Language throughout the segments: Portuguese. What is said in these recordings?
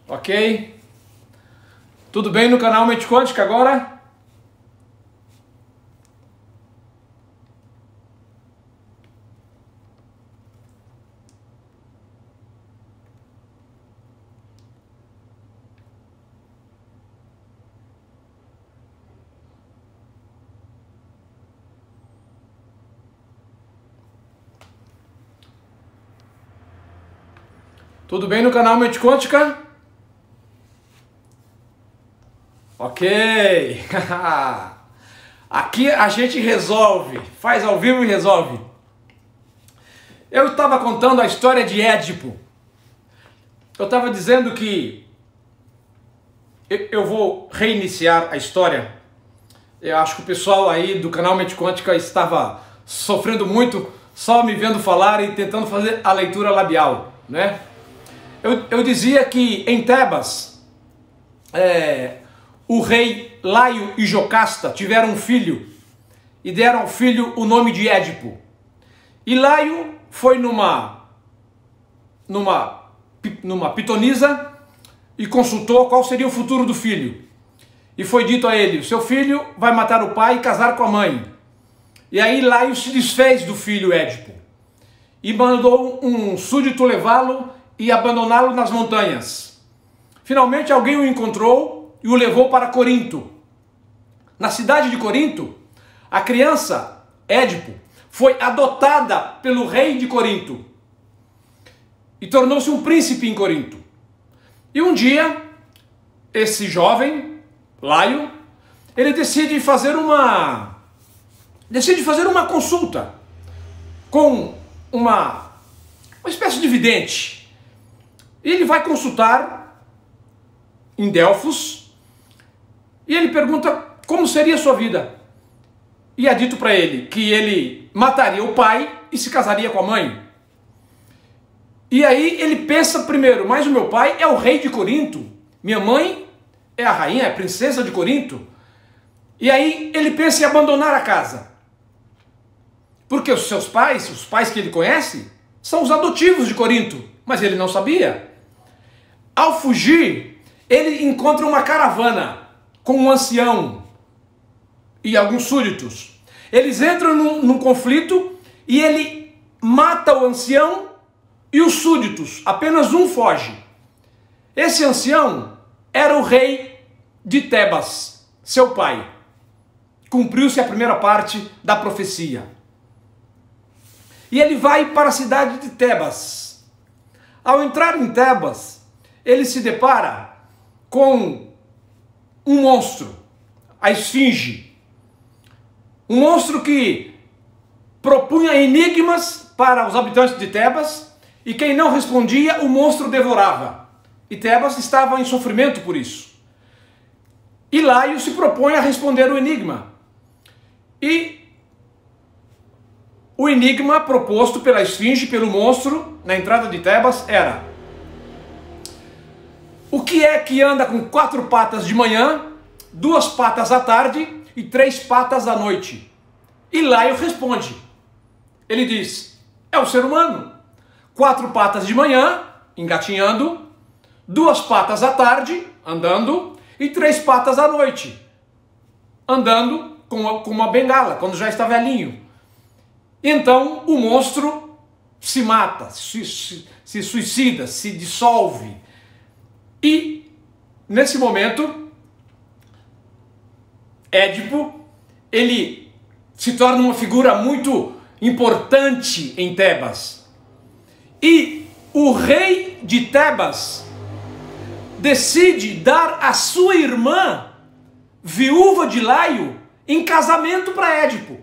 Ok? Tudo bem no canal Mente Quântica agora? Tudo bem no canal Mente Quântica? Ok! Aqui a gente resolve, faz ao vivo e resolve. Eu estava contando a história de Édipo. Eu estava dizendo que eu vou reiniciar a história. Eu acho que o pessoal aí do canal Mente Quântica estava sofrendo muito só me vendo falar e tentando fazer a leitura labial, né? Eu dizia que em Tebas, o rei Laio e Jocasta tiveram um filho e deram ao filho o nome de Édipo. E Laio foi numa pitonisa e consultou qual seria o futuro do filho. E foi dito a ele: o seu filho vai matar o pai e casar com a mãe. E aí Laio se desfez do filho Édipo e mandou um súdito levá-lo e abandoná-lo nas montanhas. Finalmente alguém o encontrou e o levou para Corinto. Na cidade de Corinto, a criança Édipo foi adotada pelo rei de Corinto e tornou-se um príncipe em Corinto. E um dia, esse jovem, Laio, ele decide fazer uma consulta com uma espécie de vidente. Ele vai consultar em Delfos e ele pergunta como seria a sua vida. E é dito para ele que ele mataria o pai e se casaria com a mãe. E aí ele pensa primeiro: mas o meu pai é o rei de Corinto, minha mãe é a rainha, é a princesa de Corinto. E aí ele pensa em abandonar a casa, porque os seus pais, os pais que ele conhece, são os adotivos de Corinto, mas ele não sabia. Ao fugir, ele encontra uma caravana com um ancião e alguns súditos. Eles entram num conflito e ele mata o ancião e os súditos. Apenas um foge. Esse ancião era o rei de Tebas, seu pai. Cumpriu-se a primeira parte da profecia. E ele vai para a cidade de Tebas. Ao entrar em Tebas, ele se depara com um monstro, a Esfinge. Um monstro que propunha enigmas para os habitantes de Tebas e quem não respondia, o monstro devorava. E Tebas estava em sofrimento por isso. E Laio se propõe a responder o enigma. E o enigma proposto pela Esfinge, pelo monstro, na entrada de Tebas era: o que é que anda com 4 patas de manhã, 2 patas à tarde e 3 patas à noite? E Laio responde. Ele diz: é o ser humano. 4 patas de manhã, engatinhando, 2 patas à tarde, andando, e 3 patas à noite, andando com uma bengala, quando já está velhinho. Então o monstro se mata, se suicida, se dissolve. E nesse momento, Édipo, ele se torna uma figura muito importante em Tebas. E o rei de Tebas decide dar a sua irmã, viúva de Laio, em casamento para Édipo.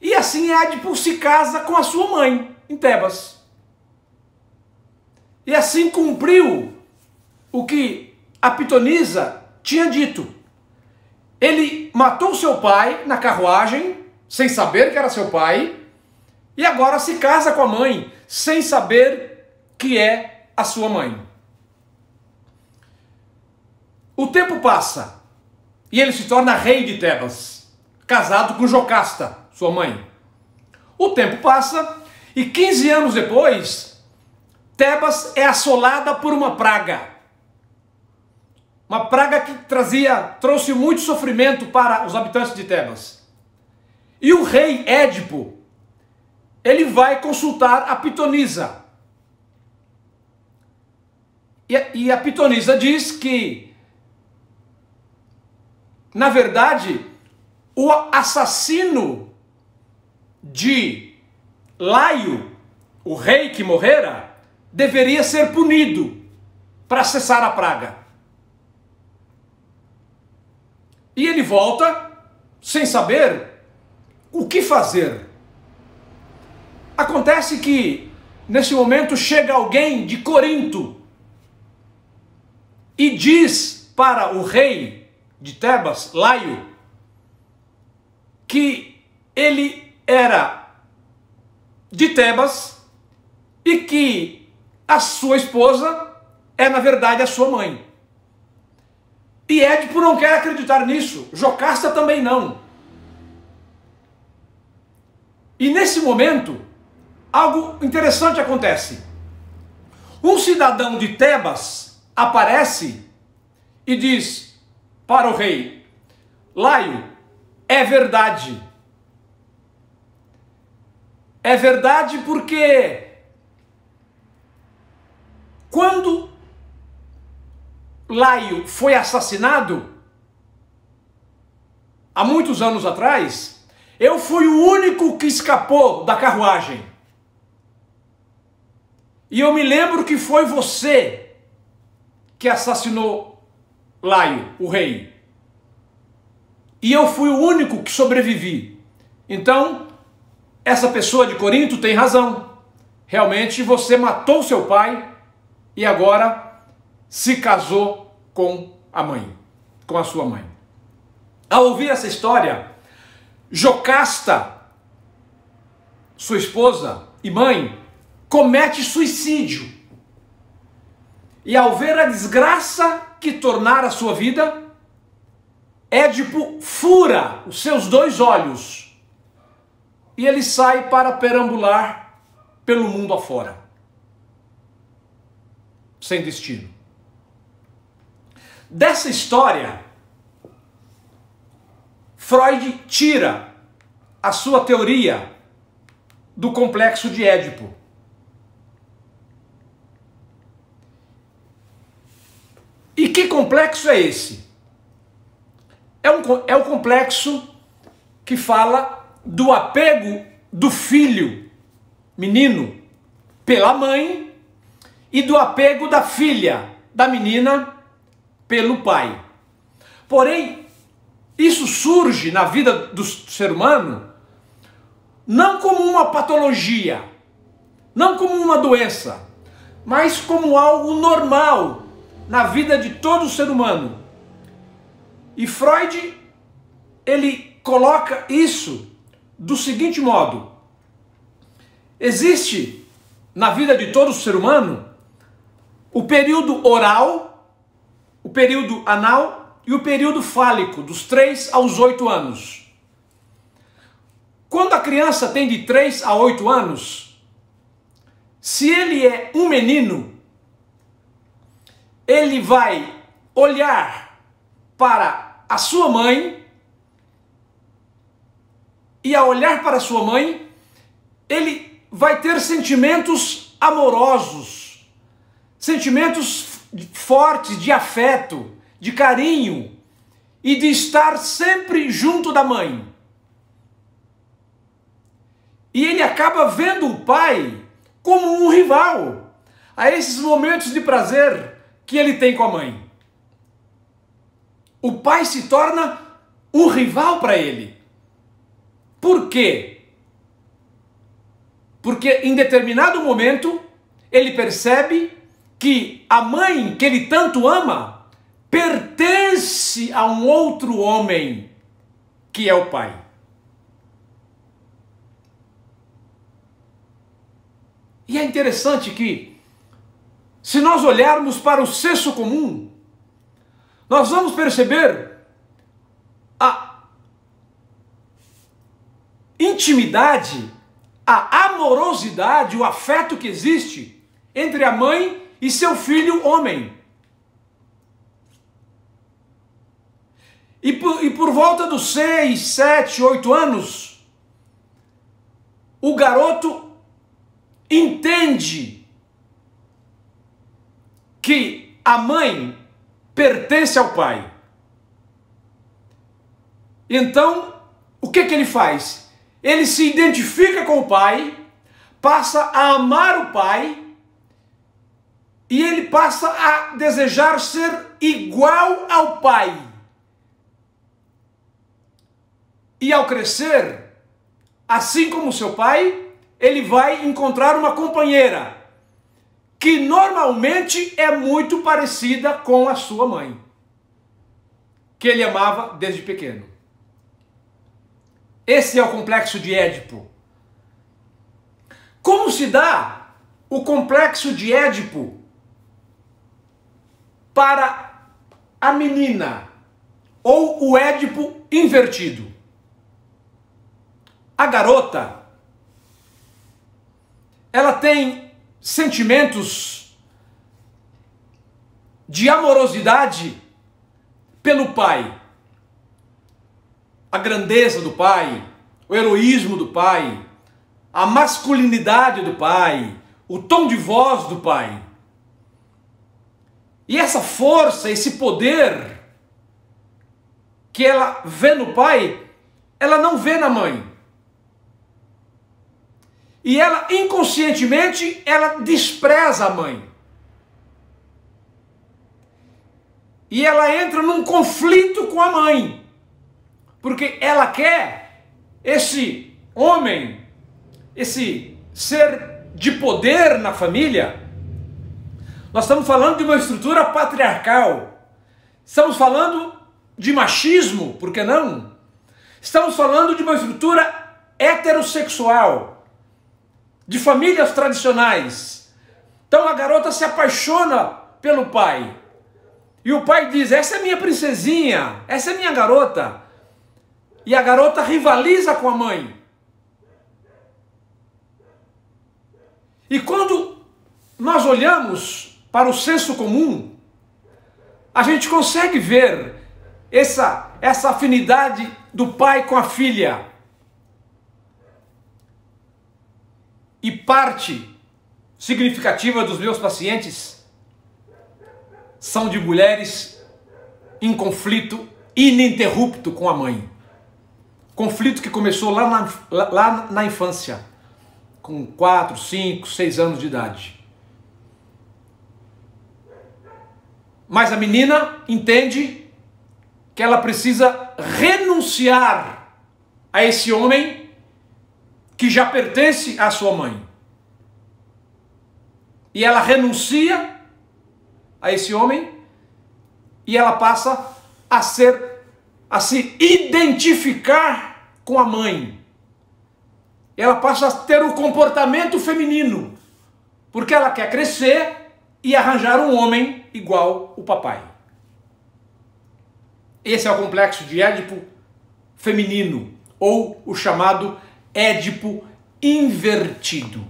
E assim Édipo se casa com a sua mãe em Tebas. E assim cumpriu o que a pitonisa tinha dito. Ele matou seu pai na carruagem, sem saber que era seu pai, e agora se casa com a mãe, sem saber que é a sua mãe. O tempo passa, e ele se torna rei de Tebas, casado com Jocasta, sua mãe. O tempo passa, e 15 anos depois, Tebas é assolada por uma praga. uma praga que trouxe muito sofrimento para os habitantes de Tebas. E o rei Édipo, ele vai consultar a pitonisa. E a pitonisa diz que, na verdade, o assassino de Laio, o rei que morrera, deveria ser punido para cessar a praga. E ele volta sem saber o que fazer. Acontece que, nesse momento, chega alguém de Corinto e diz para o rei de Tebas, Laio, que ele era de Tebas e que a sua esposa é, na verdade, a sua mãe. E Édipo não quer acreditar nisso, Jocasta também não. E nesse momento, algo interessante acontece. Um cidadão de Tebas aparece e diz para o rei, Laio, é verdade. É verdade porque quando Laio foi assassinado, há muitos anos atrás, eu fui o único que escapou da carruagem. E eu me lembro que foi você que assassinou Laio, o rei. E eu fui o único que sobrevivi. Então, essa pessoa de Corinto tem razão. Realmente você matou seu pai e agora se casou com a mãe, com a sua mãe. Ao ouvir essa história, Jocasta, sua esposa e mãe, comete suicídio. E ao ver a desgraça que tornara a sua vida, Édipo fura os seus 2 olhos e ele sai para perambular pelo mundo afora, sem destino. Dessa história, Freud tira a sua teoria do complexo de Édipo. E que complexo é esse? É o complexo que fala do apego do filho, menino, pela mãe e do apego da filha, da menina, pelo pai. Porém, isso surge na vida do ser humano não como uma patologia, não como uma doença, mas como algo normal na vida de todo ser humano. E Freud, ele coloca isso do seguinte modo: existe na vida de todo ser humano o período oral, o período anal e o período fálico, dos 3 aos 8 anos. Quando a criança tem de 3 a 8 anos, se ele é um menino, ele vai olhar para a sua mãe e ao olhar para a sua mãe, ele vai ter sentimentos amorosos, sentimentos fortes de afeto, de carinho e de estar sempre junto da mãe. E ele acaba vendo o pai como um rival a esses momentos de prazer que ele tem com a mãe. O pai se torna um rival para ele. Por quê? Porque em determinado momento ele percebe que a mãe que ele tanto ama pertence a um outro homem, que é o pai. E é interessante que, se nós olharmos para o senso comum, nós vamos perceber a intimidade, a amorosidade, o afeto que existe entre a mãe e seu filho homem. E por volta dos 6, 7, 8 anos, o garoto entende que a mãe pertence ao pai. Então, o que ele faz? Ele se identifica com o pai, passa a amar o pai, e ele passa a desejar ser igual ao pai. E ao crescer, assim como seu pai, ele vai encontrar uma companheira que normalmente é muito parecida com a sua mãe, que ele amava desde pequeno. Esse é o complexo de Édipo. Como se dá o complexo de Édipo para a menina, ou o Édipo invertido? A garota, ela tem sentimentos de amorosidade pelo pai. A grandeza do pai, o heroísmo do pai, a masculinidade do pai, o tom de voz do pai. E essa força, esse poder que ela vê no pai, ela não vê na mãe. E ela, inconscientemente, ela despreza a mãe. E ela entra num conflito com a mãe. Porque ela quer esse homem, esse ser de poder na família. Nós estamos falando de uma estrutura patriarcal. Estamos falando de machismo, por que não? Estamos falando de uma estrutura heterossexual, de famílias tradicionais. Então a garota se apaixona pelo pai. E o pai diz: essa é minha princesinha, essa é minha garota. E a garota rivaliza com a mãe. E quando nós olhamos para o senso comum, a gente consegue ver essa afinidade do pai com a filha. E parte significativa dos meus pacientes são de mulheres em conflito ininterrupto com a mãe. Conflito que começou lá na infância, com 4, 5, 6 anos de idade. Mas a menina entende que ela precisa renunciar a esse homem que já pertence à sua mãe. E ela renuncia a esse homem e ela passa a se identificar com a mãe. Ela passa a ter o comportamento feminino, porque ela quer crescer e arranjar um homem igual o papai. Esse é o complexo de Édipo feminino, ou o chamado Édipo invertido.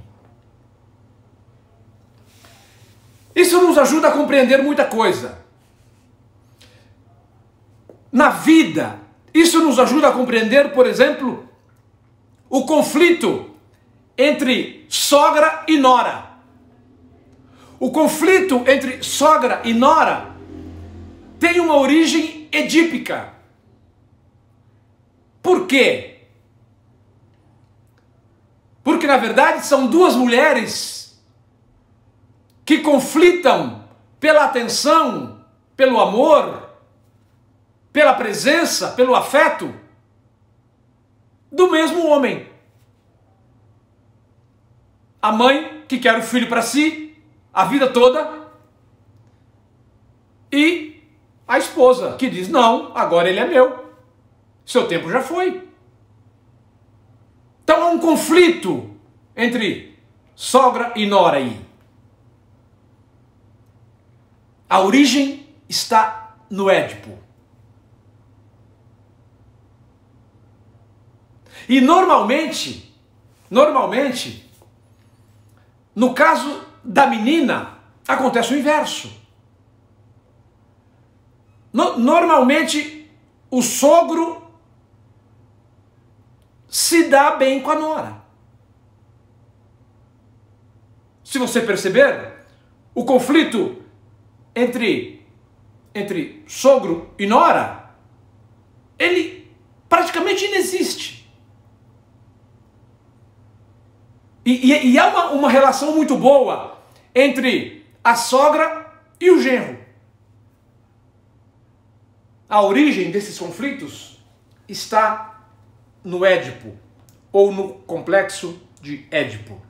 Isso nos ajuda a compreender muita coisa. Na vida, isso nos ajuda a compreender, por exemplo, o conflito entre sogra e nora. O conflito entre sogra e nora tem uma origem edípica. Por quê? Porque, na verdade, são duas mulheres que conflitam pela atenção, pelo amor, pela presença, pelo afeto do mesmo homem. A mãe que quer o filho para si a vida toda, e a esposa que diz: não, agora ele é meu, seu tempo já foi. Então há um conflito entre sogra e nora aí. A origem está no Édipo. E normalmente, no caso da menina, acontece o inverso. Normalmente, o sogro se dá bem com a nora. Se você perceber, o conflito entre sogro e nora, ele praticamente inexiste. E há uma relação muito boa entre a sogra e o genro. A origem desses conflitos está no Édipo, ou no complexo de Édipo.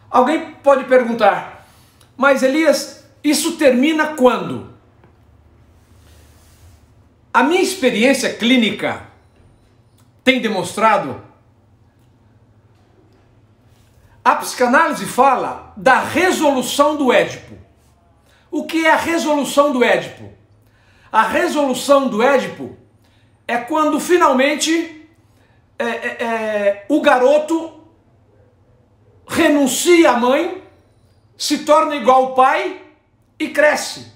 Alguém pode perguntar, mas Elias, isso termina quando? A minha experiência clínica tem demonstrado. A psicanálise fala da resolução do Édipo. O que é a resolução do Édipo? A resolução do Édipo é quando finalmente o garoto renuncia à mãe, se torna igual ao pai e cresce.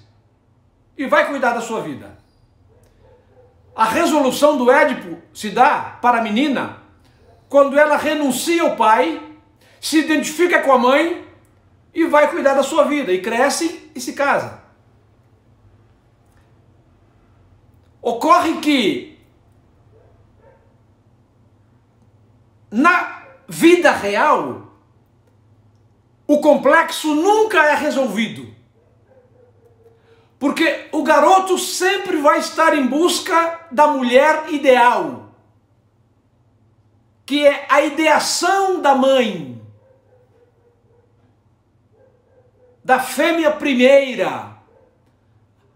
E vai cuidar da sua vida. A resolução do Édipo se dá para a menina quando ela renuncia ao pai, se identifica com a mãe e vai cuidar da sua vida, e cresce e se casa. Ocorre que na vida real o complexo nunca é resolvido. Porque o garoto sempre vai estar em busca da mulher ideal, que é a ideação da mãe, da fêmea primeira,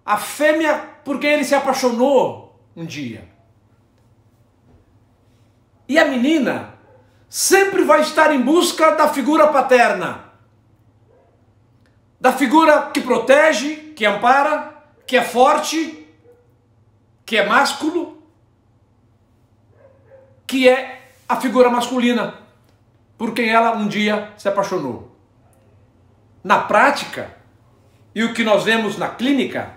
a fêmea por quem ele se apaixonou um dia. E a menina sempre vai estar em busca da figura paterna, da figura que protege, que ampara, que é forte, que é másculo, que é a figura masculina por quem ela um dia se apaixonou. Na prática, e o que nós vemos na clínica,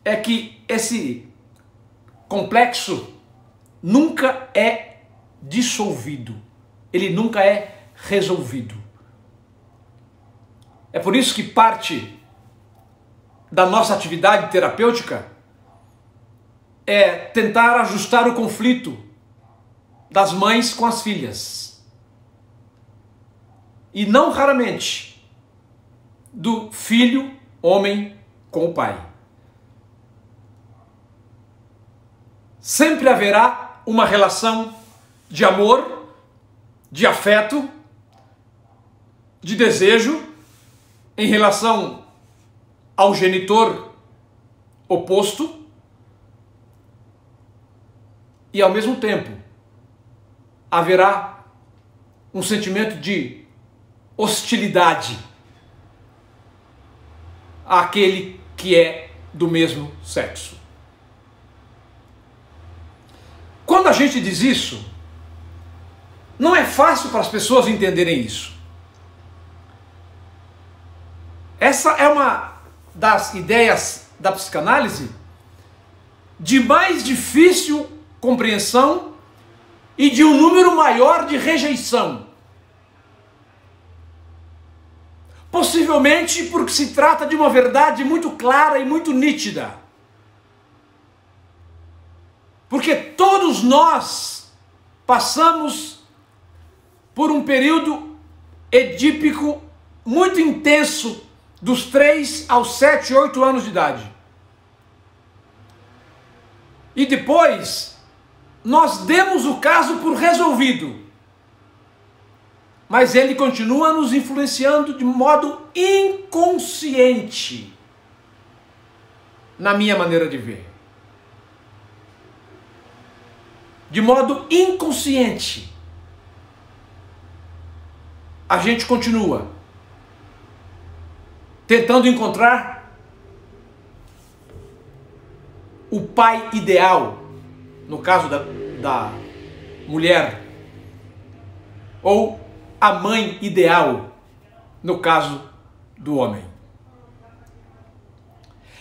é que esse complexo nunca é dissolvido, ele nunca é resolvido. É por isso que parte da nossa atividade terapêutica é tentar ajustar o conflito das mães com as filhas. E não raramente do filho, homem, com o pai. Sempre haverá uma relação de amor, de afeto, de desejo em relação ao genitor oposto e, ao mesmo tempo, haverá um sentimento de hostilidade àquele que é do mesmo sexo. Quando a gente diz isso, não é fácil para as pessoas entenderem isso. Essa é uma das ideias da psicanálise de mais difícil compreensão e de um número maior de rejeição. Possivelmente porque se trata de uma verdade muito clara e muito nítida. Porque todos nós passamos por um período edípico muito intenso dos 3 aos 7, 8 anos de idade. E depois, nós demos o caso por resolvido. Mas ele continua nos influenciando de modo inconsciente, na minha maneira de ver. De modo inconsciente, a gente continua tentando encontrar o pai ideal, no caso da mulher, ou a mãe ideal, no caso do homem.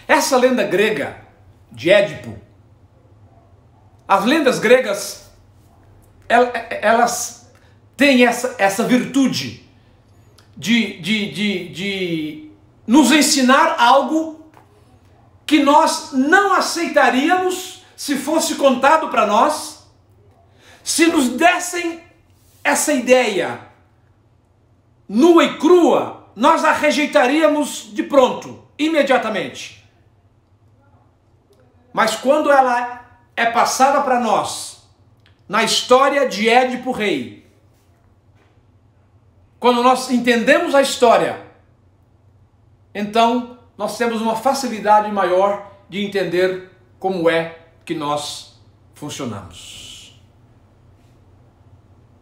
Essa lenda grega de Édipo. As lendas gregas, elas têm essa virtude de nos ensinar algo que nós não aceitaríamos se fosse contado para nós, se nos dessem essa ideia nua e crua, nós a rejeitaríamos de pronto, imediatamente. Mas quando ela é passada para nós, na história de Édipo Rei, quando nós entendemos a história, então nós temos uma facilidade maior de entender como é que nós funcionamos.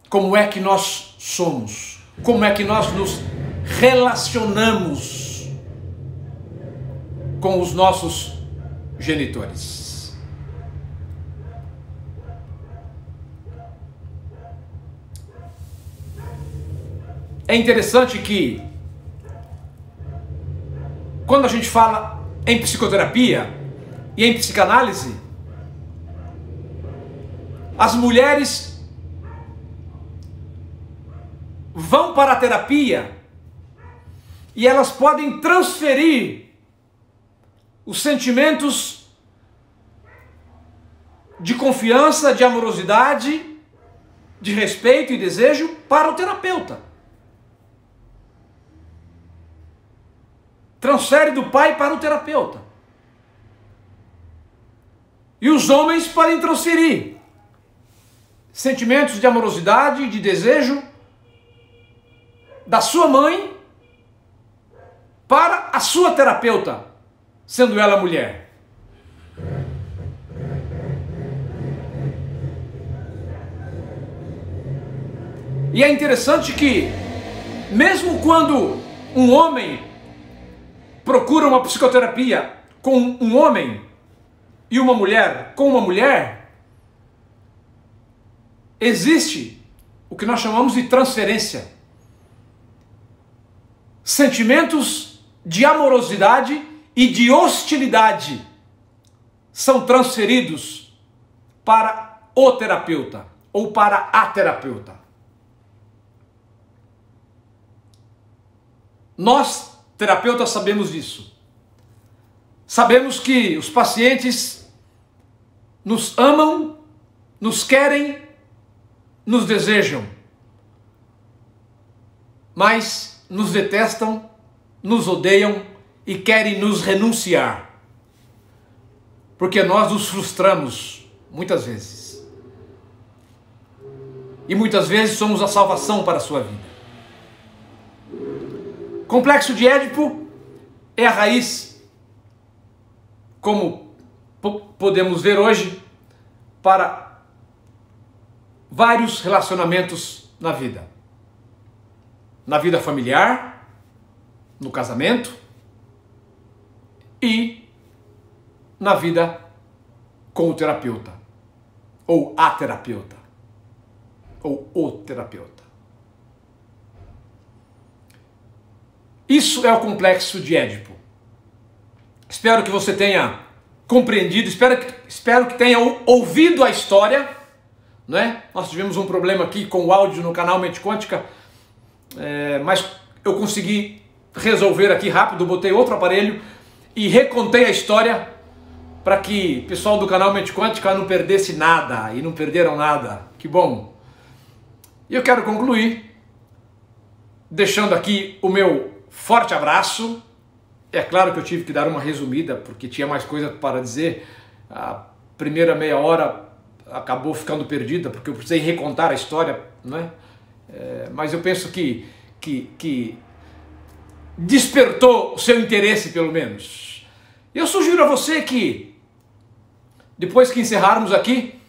Como é que nós somos? Como é que nós nos relacionamos com os nossos genitores? É interessante que, quando a gente fala em psicoterapia e em psicanálise, as mulheres vão para a terapia e elas podem transferir os sentimentos de confiança, de amorosidade, de respeito e desejo para o terapeuta. Transfere do pai para o terapeuta. E os homens podem transferir sentimentos de amorosidade, de desejo da sua mãe para a sua terapeuta, sendo ela mulher. E é interessante que, mesmo quando um homem procura uma psicoterapia com um homem e uma mulher com uma mulher, existe o que nós chamamos de transferência. Sentimentos de amorosidade e de hostilidade são transferidos para o terapeuta ou para a terapeuta. Nós, terapeutas, sabemos disso. Sabemos que os pacientes nos amam, nos querem, nos desejam, mas nos detestam, nos odeiam e querem nos renunciar, porque nós nos frustramos muitas vezes, e muitas vezes somos a salvação para a sua vida. Complexo de Édipo é a raiz, como podemos ver hoje, para vários relacionamentos na vida. Na vida familiar, no casamento e na vida com o terapeuta, ou a terapeuta, ou o terapeuta. Isso é o complexo de Édipo. Espero que você tenha compreendido, espero que tenha ouvido a história, né? Nós tivemos um problema aqui com o áudio no canal Mente Quântica, mas eu consegui resolver aqui rápido, botei outro aparelho e recontei a história para que o pessoal do canal Mente Quântica não perdesse nada, e não perderam nada. Que bom! E eu quero concluir deixando aqui o meu forte abraço. É claro que eu tive que dar uma resumida, porque tinha mais coisa para dizer. A primeira meia hora acabou ficando perdida, porque eu precisei recontar a história, não é? Mas eu penso que despertou o seu interesse, pelo menos. Eu sugiro a você que, depois que encerrarmos aqui,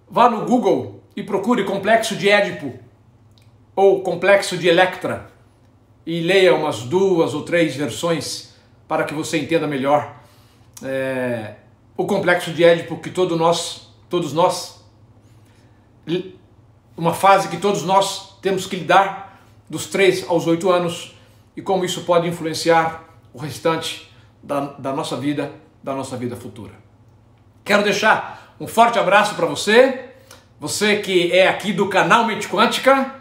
vá no Google e procure Complexo de Édipo ou Complexo de Electra e leia umas 2 ou 3 versões para que você entenda melhor o Complexo de Édipo que todos nós, uma fase que todos nós temos que lidar dos 3 aos 8 anos, e como isso pode influenciar o restante da nossa vida futura. Quero deixar um forte abraço para você, você que é aqui do canal Mente Quântica,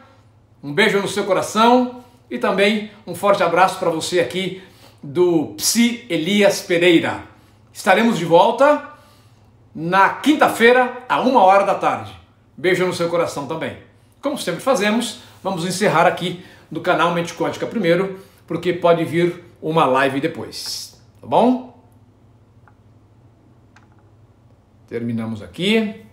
um beijo no seu coração e também um forte abraço para você aqui do Psi Elias Pereira. Estaremos de volta na quinta-feira, à 1h da tarde. Beijo no seu coração também. Como sempre fazemos, vamos encerrar aqui no canal Mente Quântica primeiro, porque pode vir uma live depois, tá bom? Terminamos aqui.